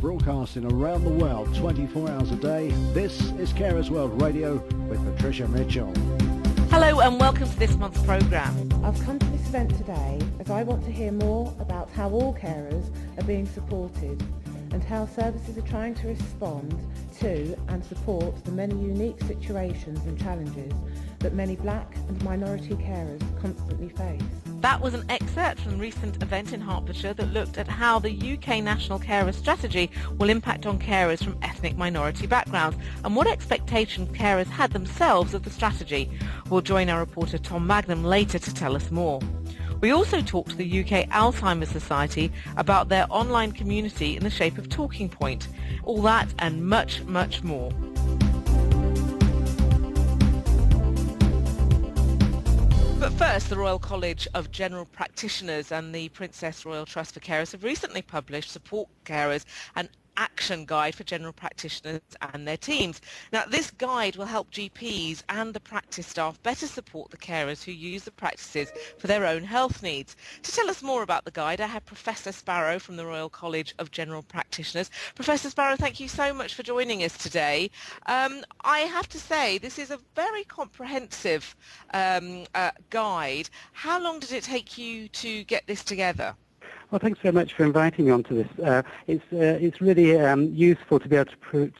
broadcasting around the world 24 hours a day. This is Carers World Radio with Patricia Mitchell. Hello and welcome to this month's programme. I've come to this event today as I want to hear more about how all carers are being supported and how services are trying to respond to and support the many unique situations and challenges that many black and minority carers constantly face. That was an excerpt from a recent event in Hertfordshire that looked at how the UK National Carer Strategy will impact on carers from ethnic minority backgrounds and what expectations carers had themselves of the strategy. We'll join our reporter Tom Magnum later to tell us more. We also talked to the UK Alzheimer Society about their online community in the shape of Talking Point. All that and much, much more. But first, the Royal College of General Practitioners and the Princess Royal Trust for Carers have recently published Support Carers, an action guide for general practitioners and their teams. Now, this guide will help GPs and the practice staff better support the carers who use the practices for their own health needs. To tell us more about the guide, I have Professor Sparrow from the Royal College of General Practitioners. Professor Sparrow, thank you so much for joining us today. I have to say, this is a very comprehensive guide. How long did it take you to get this together? Well, thanks very much for inviting me onto this. It's really useful to be able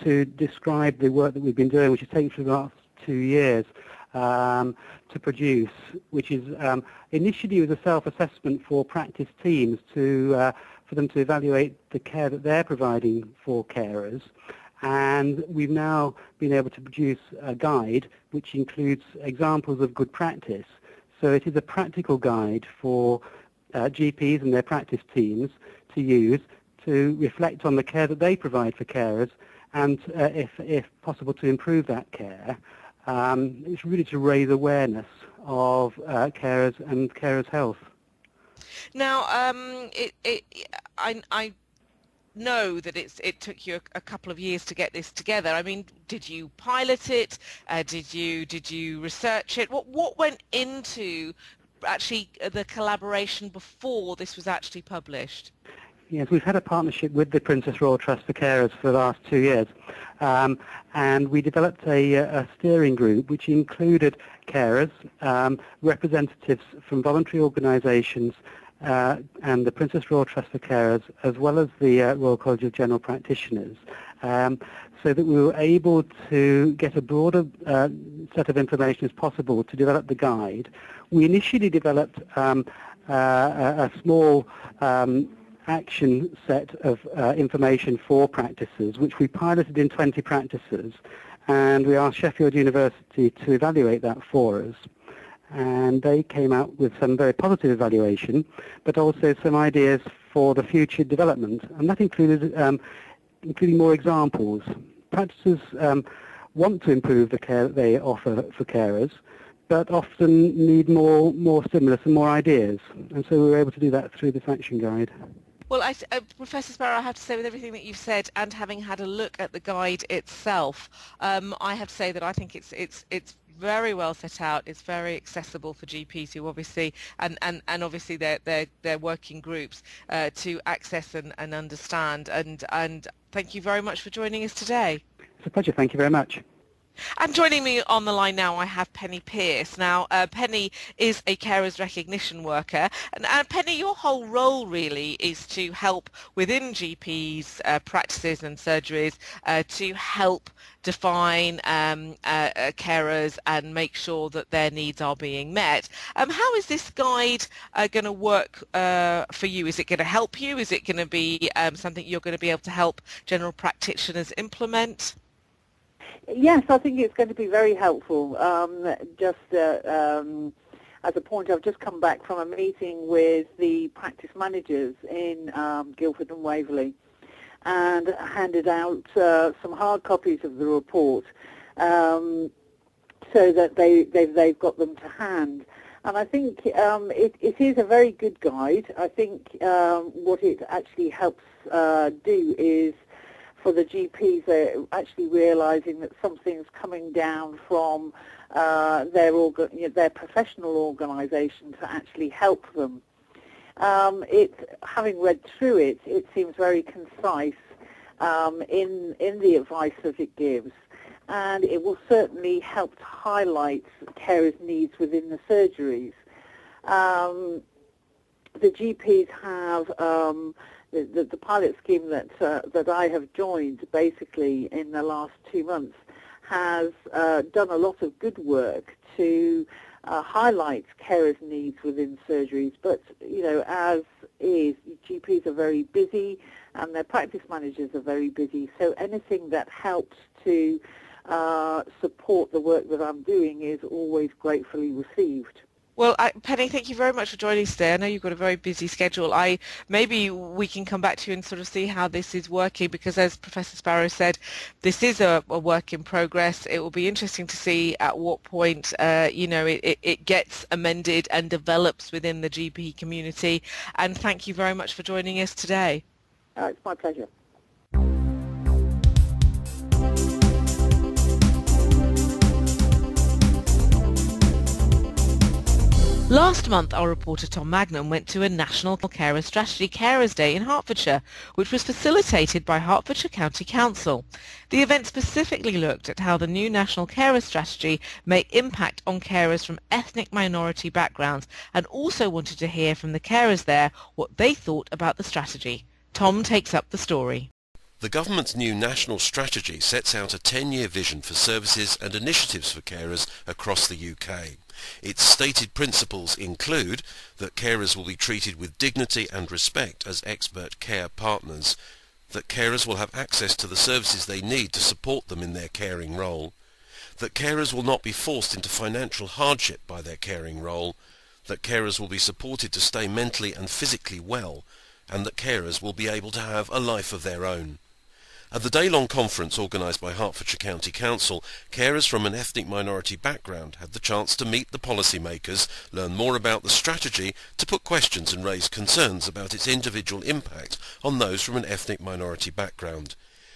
to describe the work that we've been doing, which has taken for the last 2 years to produce, which is initially was a self-assessment for practice teams for them to evaluate the care that they're providing for carers. And we've now been able to produce a guide which includes examples of good practice. So it is a practical guide for GPs and their practice teams to use to reflect on the care that they provide for carers and, if possible, to improve that care. It's really to raise awareness of carers and carers' health. Now, I know that it took you a couple of years to get this together. I mean, did you pilot it? Did you research it? What went into actually the collaboration before this was actually published? Yes, we've had a partnership with the Princess Royal Trust for Carers for the last 2 years, and we developed a steering group which included carers, representatives from voluntary organisations and the Princess Royal Trust for Carers, as well as the Royal College of General Practitioners, so that we were able to get a broader set of information as possible to develop the guide. We initially developed a small action set of information for practices, which we piloted in 20 practices, and we asked Sheffield University to evaluate that for us. And they came out with some very positive evaluation, but also some ideas for the future development, and that included including more examples. Practices want to improve the care that they offer for carers, but often need more stimulus and more ideas, and so we were able to do that through this action guide. Well, Professor Sparrow, I have to say, with everything that you've said and having had a look at the guide itself, I have to say that I think it's very well set out. It's very accessible for GPs who obviously and obviously their working groups to access and understand. And thank you very much for joining us today. It's a pleasure. Thank you very much. And joining me on the line now, I have Penny Pearce. Now, Penny is a carers recognition worker. And Penny, your whole role really is to help within GPs' practices and surgeries to help define carers and make sure that their needs are being met. How is this guide going to work for you? Is it going to help you? Is it going to be something you're going to be able to help general practitioners implement? Yes, I think it's going to be very helpful. As a point, I've just come back from a meeting with the practice managers in Guildford and Waverley and handed out some hard copies of the report so that they've got them to hand. And I think it is a very good guide. I think what it actually helps do is for the GPs, they're actually realising that something's coming down from their professional organisation to actually help them. Having read through it, it seems very concise in the advice that it gives. And it will certainly help to highlight carers' needs within the surgeries. The GPs have the pilot scheme that I have joined basically in the last 2 months has done a lot of good work to highlight carers' needs within surgeries. But, you know, as is, GPs are very busy and their practice managers are very busy. So anything that helps to support the work that I'm doing is always gratefully received. Well, Penny, thank you very much for joining us today. I know you've got a very busy schedule. Maybe we can come back to you and sort of see how this is working, because as Professor Sparrow said, this is a work in progress. It will be interesting to see at what point, it gets amended and develops within the GP community. And thank you very much for joining us today. It's my pleasure. Last month, our reporter Tom Magnum went to a National Carer Strategy Carers Day in Hertfordshire, which was facilitated by Hertfordshire County Council. The event specifically looked at how the new National Carer Strategy may impact on carers from ethnic minority backgrounds, and also wanted to hear from the carers there what they thought about the strategy. Tom takes up the story. The government's new national strategy sets out a 10-year vision for services and initiatives for carers across the UK. Its stated principles include that carers will be treated with dignity and respect as expert care partners, that carers will have access to the services they need to support them in their caring role, that carers will not be forced into financial hardship by their caring role, that carers will be supported to stay mentally and physically well, and that carers will be able to have a life of their own. At the day-long conference organised by Hertfordshire County Council, carers from an ethnic minority background had the chance to meet the policymakers, learn more about the strategy, to put questions and raise concerns about its individual impact on those from an ethnic minority background.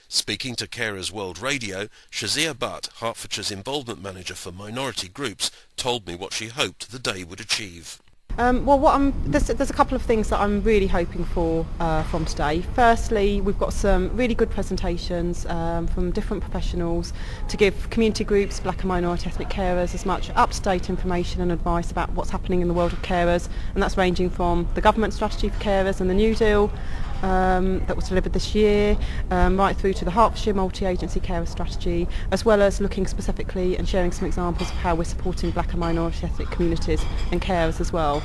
Speaking to Carers World Radio, Shazia Butt, Hertfordshire's involvement manager for minority groups, told me what she hoped the day would achieve. There's a couple of things that I'm really hoping for from today. Firstly, we've got some really good presentations from different professionals to give community groups, black and minority ethnic carers, as much up-to-date information and advice about what's happening in the world of carers, and that's ranging from the government strategy for carers and the New Deal that was delivered this year, right through to the Hertfordshire multi-agency carer strategy, as well as looking specifically and sharing some examples of how we're supporting black and minority ethnic communities and carers as well.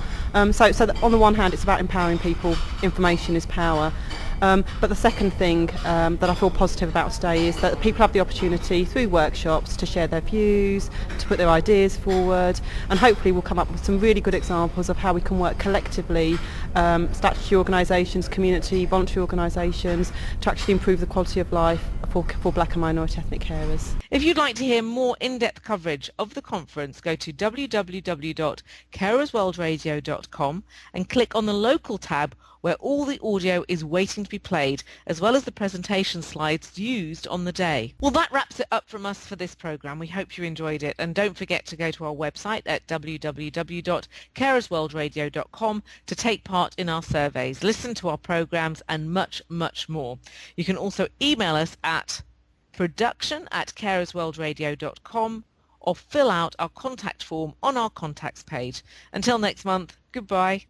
So that on the one hand, it's about empowering people. Information is power. But the second thing that I feel positive about today is that people have the opportunity through workshops to share their views, to put their ideas forward, and hopefully we'll come up with some really good examples of how we can work collectively, statutory organisations, community, voluntary organisations, to actually improve the quality of life for black and minority ethnic carers. If you'd like to hear more in-depth coverage of the conference, go to www.carersworldradio.com and click on the local tab, where all the audio is waiting to be played, as well as the presentation slides used on the day. Well, that wraps it up from us for this programme. We hope you enjoyed it, and don't forget to go to our website at www.carersworldradio.com to take part in our surveys, listen to our programmes, and much, much more. You can also email us at production@carersworldradio.com or fill out our contact form on our contacts page. Until next month, goodbye.